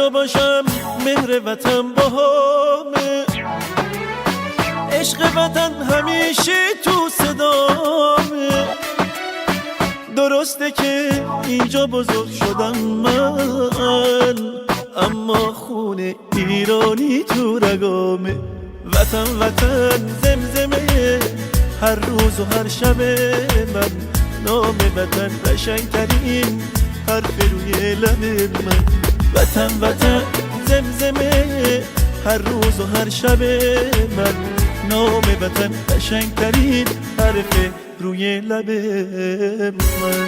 جا باشم مهر وطن باهامه، عشق وطن همیشه تو صدامه. درسته که اینجا بزرگ شدم من، اما خون ایرانی تو رگامه. وطن وطن زمزمه هر روز و هر شب من، نام وطن قشنگترین حرف روی لب من. وطن وطن زمزمه هر روز و هر شب من، نام وطن قشنگترین حرف روی لب من.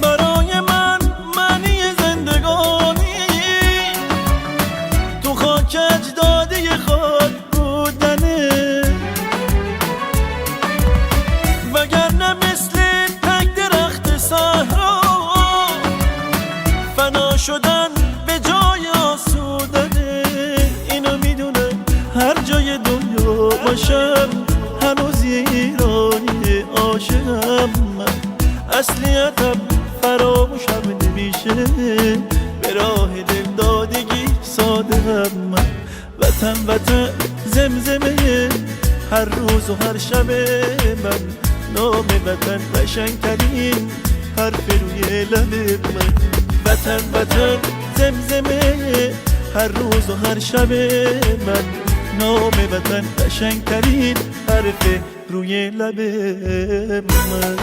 برای من معنی زندگانی تو خاک اجدادی خود بودنه، وگرنه مثل تک درخت صحرا فنا شدن به جای آسودنه. اینو میدونم هر جای دنیا باشم هنوز ایرانی عاشقم من. اصلیتم فراموشم نمیشه، به راه دلدادگی ساده هم من. وطن وطن زمزمه هر روز و هر شب من، نام وطن قشنگترین حرف روی لب من. وطن وطن زمزمه هر روز و هر شب من، نام وطن قشنگترین حرف روی لب من.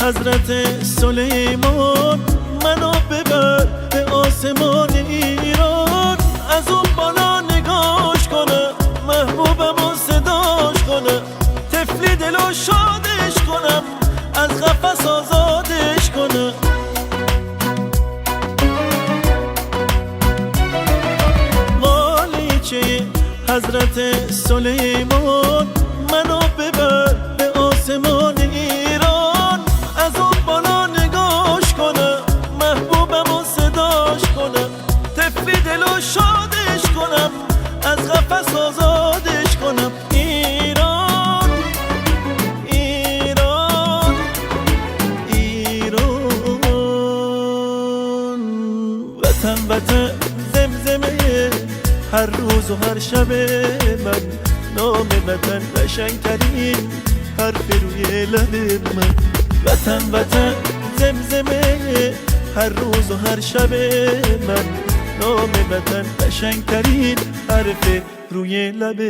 حضرت سلیمان منو ببر به آسمان ایران، از اون بالا نگاش کنم محبوبمو صداش کنم، طفلی دلو شادش کنم از قفس آزادش کنم. مالیچه حضرت سلیمان منو ببر به آسمان ایران، از اون بالا نگاش کنم محبوبمو صداش کنم، طفلی دلو شادش کنم از قفس آزادش کنم. ایران ایران ایران، وطن وطن زمزمه هر روز و هر شب من، نام وطن قشنگترین حرف روی لب من. وطن وطن زمزمه هر روز و هر شب من، نام وطن قشنگترین حرف روی لب